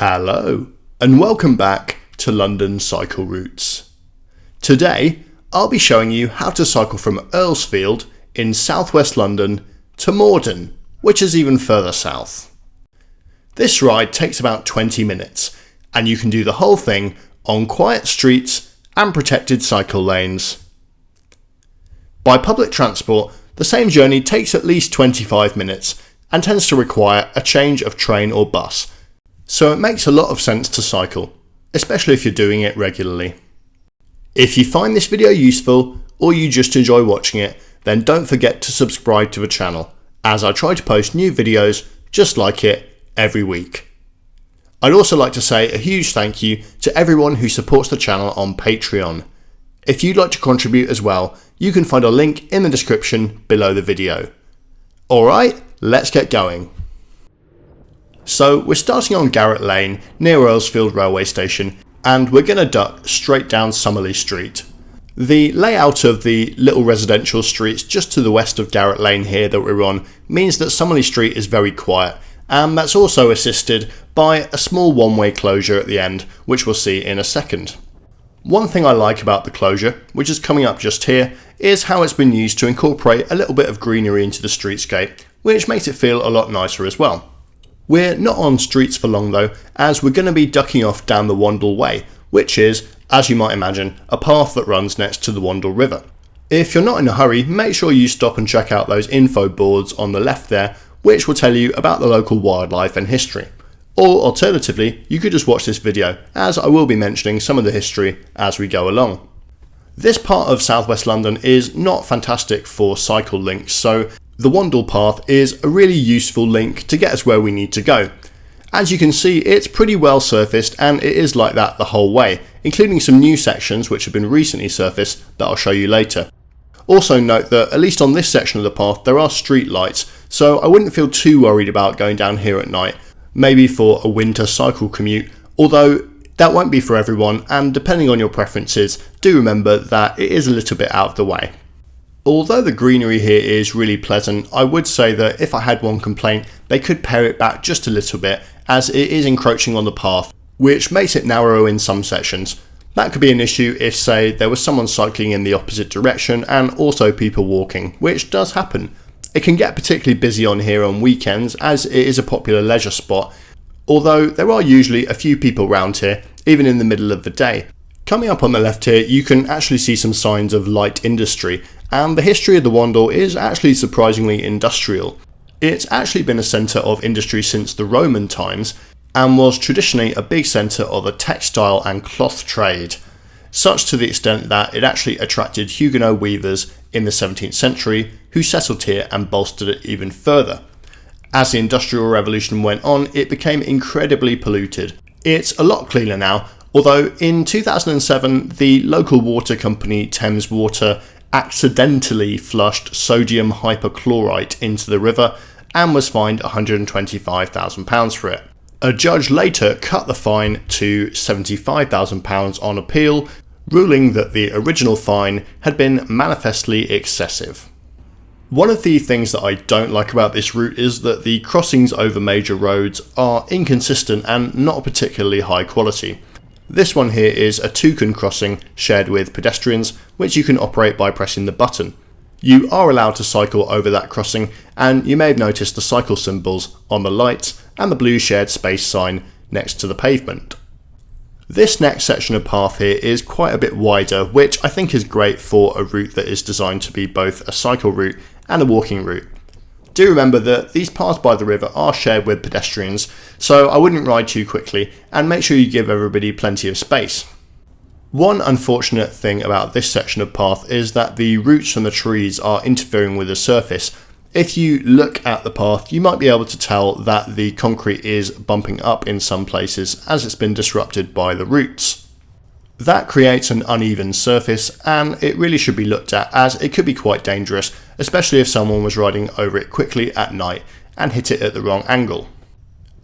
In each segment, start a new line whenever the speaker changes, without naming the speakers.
Hello, and welcome back to London Cycle Routes. Today, I'll be showing you how to cycle from Earlsfield in southwest London to Morden, which is even further south. This ride takes about 20 minutes, and you can do the whole thing on quiet streets and protected cycle lanes. By public transport, the same journey takes at least 25 minutes and tends to require a change of train or bus, so it makes a lot of sense to cycle, especially if you're doing it regularly. If you find this video useful or you just enjoy watching it, then don't forget to subscribe to the channel, as I try to post new videos just like it every week. I'd also like to say a huge thank you to everyone who supports the channel on Patreon. If you'd like to contribute as well, you can find a link in the description below the video. Alright, let's get going. So we're starting on Garrett Lane near Earlsfield railway station, and we're going to duck straight down Summerley Street. The layout of the little residential streets just to the west of Garrett Lane here that we're on means that Summerley Street is very quiet, and that's also assisted by a small one-way closure at the end, which we'll see in a second. One thing I like about the closure, which is coming up just here, is how it's been used to incorporate a little bit of greenery into the streetscape, which makes it feel a lot nicer as well. We're not on streets for long though, as we're going to be ducking off down the Wandel Way, which is, as you might imagine, a path that runs next to the Wandel River. If you're not in a hurry, make sure you stop and check out those info boards on the left there, which will tell you about the local wildlife and history. Or alternatively, you could just watch this video, as I will be mentioning some of the history as we go along. This part of southwest London is not fantastic for cycle links, so the Wandel path is a really useful link to get us where we need to go. As you can see, it's pretty well surfaced, and it is like that the whole way, including some new sections which have been recently surfaced that I'll show you later. Also note that at least on this section of the path there are street lights, so I wouldn't feel too worried about going down here at night, maybe for a winter cycle commute, although that won't be for everyone, and depending on your preferences, do remember that it is a little bit out of the way. Although the greenery here is really pleasant, I would say that if I had one complaint, they could pare it back just a little bit, as it is encroaching on the path, which makes it narrow in some sections. That could be an issue if, say, there was someone cycling in the opposite direction and also people walking, which does happen. It can get particularly busy on here on weekends, as it is a popular leisure spot, although there are usually a few people around here, even in the middle of the day. Coming up on the left here, you can actually see some signs of light industry, and the history of the Wandel is actually surprisingly industrial. It's actually been a centre of industry since the Roman times, and was traditionally a big centre of the textile and cloth trade, such to the extent that it actually attracted Huguenot weavers in the 17th century who settled here and bolstered it even further. As the Industrial Revolution went on, it became incredibly polluted. It's a lot cleaner now, although in 2007 the local water company Thames Water accidentally flushed sodium hypochlorite into the river and was fined £125,000 for it. A judge later cut the fine to £75,000 on appeal, ruling that the original fine had been manifestly excessive. One of the things that I don't like about this route is that the crossings over major roads are inconsistent and not particularly high quality. This one here is a toucan crossing shared with pedestrians, which you can operate by pressing the button. You are allowed to cycle over that crossing, and you may have noticed the cycle symbols on the lights and the blue shared space sign next to the pavement. This next section of path here is quite a bit wider, which I think is great for a route that is designed to be both a cycle route and a walking route. Do remember that these paths by the river are shared with pedestrians, so I wouldn't ride too quickly, and make sure you give everybody plenty of space. One unfortunate thing about this section of path is that the roots from the trees are interfering with the surface. If you look at the path, you might be able to tell that the concrete is bumping up in some places as it's been disrupted by the roots. That creates an uneven surface, and it really should be looked at, as it could be quite dangerous, especially if someone was riding over it quickly at night and hit it at the wrong angle.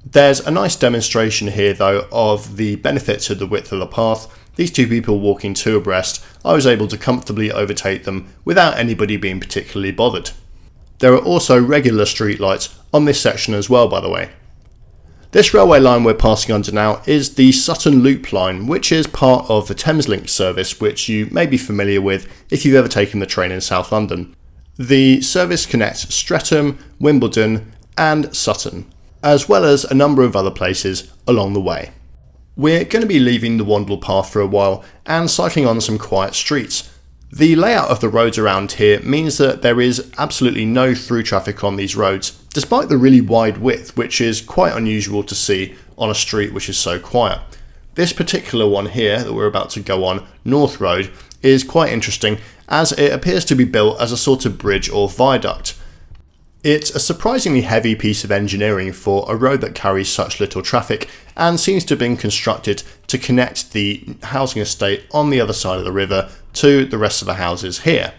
There's a nice demonstration here though of the benefits of the width of the path. These two people walking two abreast, I was able to comfortably overtake them without anybody being particularly bothered. There are also regular street lights on this section as well, by the way. This railway line we're passing under now is the Sutton Loop line, which is part of the Thameslink service, which you may be familiar with if you've ever taken the train in South London. The service connects Streatham, Wimbledon and Sutton, as well as a number of other places along the way. We're going to be leaving the Wandel path for a while and cycling on some quiet streets. The layout of the roads around here means that there is absolutely no through traffic on these roads, despite the really wide width, which is quite unusual to see on a street which is so quiet. This particular one here that we're about to go on, North Road, is quite interesting as it appears to be built as a sort of bridge or viaduct. It's a surprisingly heavy piece of engineering for a road that carries such little traffic and seems to have been constructed to connect the housing estate on the other side of the river to the rest of the houses here.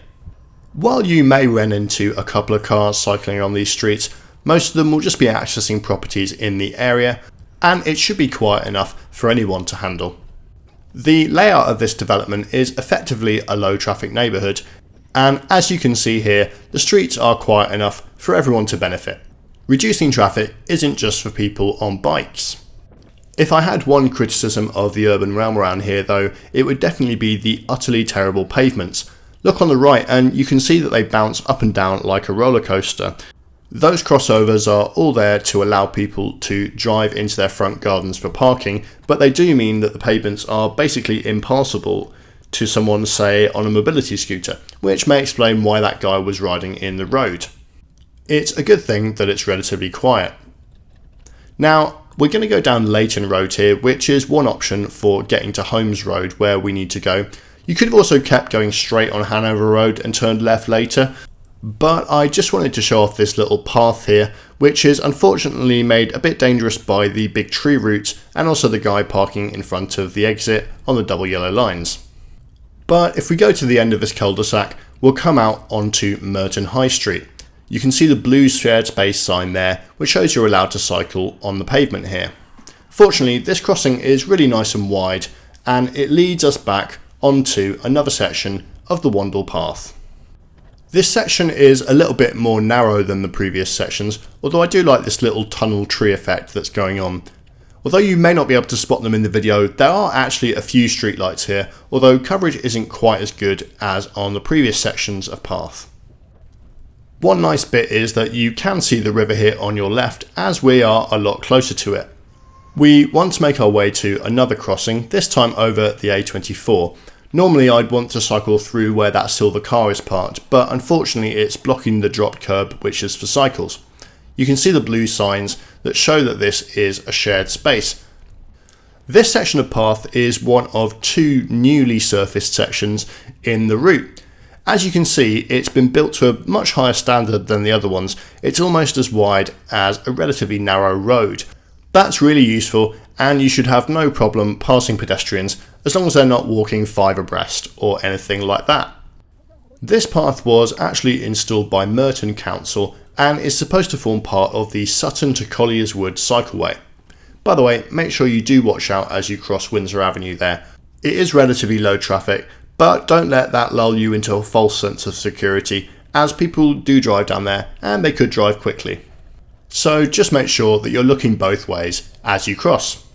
While you may run into a couple of cars cycling on these streets, most of them will just be accessing properties in the area, and it should be quiet enough for anyone to handle. The layout of this development is effectively a low traffic neighbourhood, and as you can see here, the streets are quiet enough for everyone to benefit. Reducing traffic isn't just for people on bikes. If I had one criticism of the urban realm around here though, it would definitely be the utterly terrible pavements. Look on the right and you can see that they bounce up and down like a roller coaster. Those crossovers are all there to allow people to drive into their front gardens for parking, but they do mean that the pavements are basically impassable to someone, say, on a mobility scooter, which may explain why that guy was riding in the road. It's a good thing that it's relatively quiet. Now, we're going to go down Leighton Road here, which is one option for getting to Holmes Road where we need to go. You could have also kept going straight on Hanover Road and turned left later, but I just wanted to show off this little path here, which is unfortunately made a bit dangerous by the big tree roots and also the guy parking in front of the exit on the double yellow lines. But if we go to the end of this cul-de-sac, we'll come out onto Merton High Street. You can see the blue shared space sign there, which shows you're allowed to cycle on the pavement here. Fortunately, this crossing is really nice and wide, and it leads us back onto another section of the Wandel path. This section is a little bit more narrow than the previous sections, although I do like this little tunnel tree effect that's going on. Although you may not be able to spot them in the video, there are actually a few streetlights here, although coverage isn't quite as good as on the previous sections of path. One nice bit is that you can see the river here on your left as we are a lot closer to it. We want to make our way to another crossing, this time over the A24. Normally I'd want to cycle through where that silver car is parked, but unfortunately it's blocking the drop curb, which is for cycles. You can see the blue signs that show that this is a shared space. This section of path is one of two newly surfaced sections in the route. As you can see, it's been built to a much higher standard than the other ones. It's almost as wide as a relatively narrow road. That's really useful, and you should have no problem passing pedestrians as long as they're not walking 5 abreast or anything like that. This path was actually installed by Merton Council and is supposed to form part of the Sutton to Collier's Wood cycleway. By the way, make sure you do watch out as you cross Windsor Avenue there. It is relatively low traffic, but don't let that lull you into a false sense of security, as people do drive down there and they could drive quickly. So just make sure that you're looking both ways as you cross.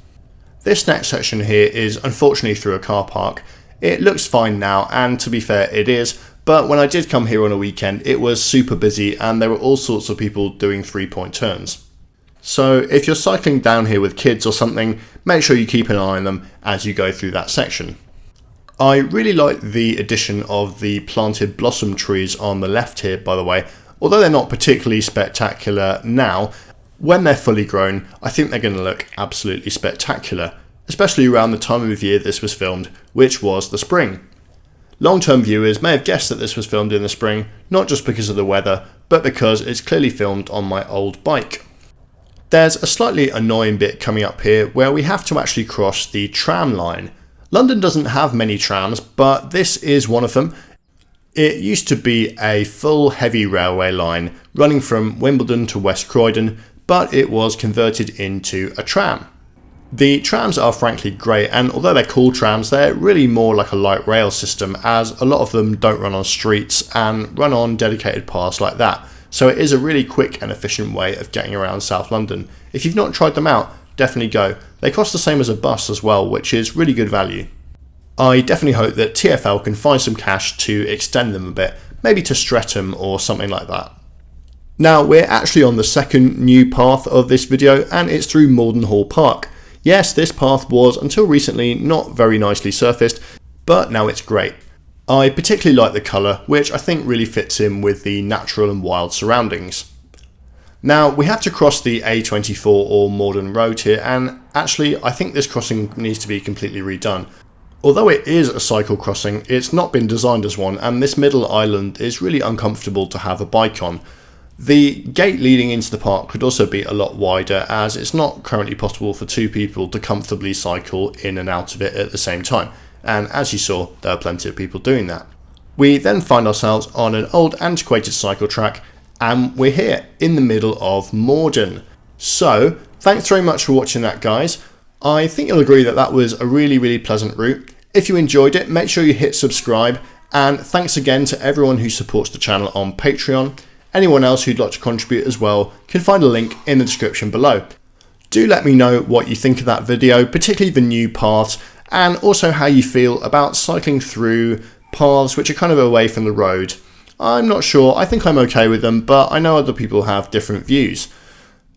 This next section here is unfortunately through a car park. It looks fine now, and to be fair it is, but when I did come here on a weekend it was super busy and there were all sorts of people doing 3-point turns. So if you're cycling down here with kids or something, make sure you keep an eye on them as you go through that section. I really like the addition of the planted blossom trees on the left here, by the way. Although they're not particularly spectacular now, when they're fully grown, I think they're going to look absolutely spectacular, especially around the time of year this was filmed, which was the spring. Long-term viewers may have guessed that this was filmed in the spring, not just because of the weather, but because it's clearly filmed on my old bike. There's a slightly annoying bit coming up here where we have to actually cross the tram line. London doesn't have many trams, but this is one of them. It used to be a full heavy railway line running from Wimbledon to West Croydon, but it was converted into a tram. The trams are frankly great, and although they're called trams, they're really more like a light rail system, as a lot of them don't run on streets and run on dedicated paths like that. So it is a really quick and efficient way of getting around South London. If you've not tried them out, definitely go. They cost the same as a bus as well, which is really good value. I definitely hope that TfL can find some cash to extend them a bit, maybe to Streatham or something like that. Now we're actually on the second new path of this video, and it's through Morden Hall Park. Yes, this path was until recently not very nicely surfaced, but now it's great. I particularly like the colour, which I think really fits in with the natural and wild surroundings. Now we have to cross the A24 or Morden Road here, and actually I think this crossing needs to be completely redone. Although it is a cycle crossing, it's not been designed as one, and this middle island is really uncomfortable to have a bike on. The gate leading into the park could also be a lot wider, as it's not currently possible for two people to comfortably cycle in and out of it at the same time, and as you saw, there are plenty of people doing that. We then find ourselves on an old antiquated cycle track, and we're here in the middle of Morden. So thanks very much for watching that, guys. I think you'll agree that that was a really pleasant route. If you enjoyed it, make sure you hit subscribe, and thanks again to everyone who supports the channel on Patreon. Anyone else who'd like to contribute as well can find a link in the description below. Do let me know what you think of that video, particularly the new paths, and also how you feel about cycling through paths which are kind of away from the road. I'm not sure, I think I'm okay with them, but I know other people have different views.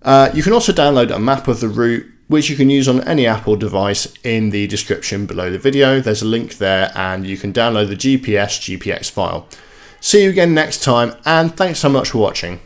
You can also download a map of the route, which you can use on any app or device in the description below the video. There's a link there, and you can download the GPX file. See you again next time, and thanks so much for watching.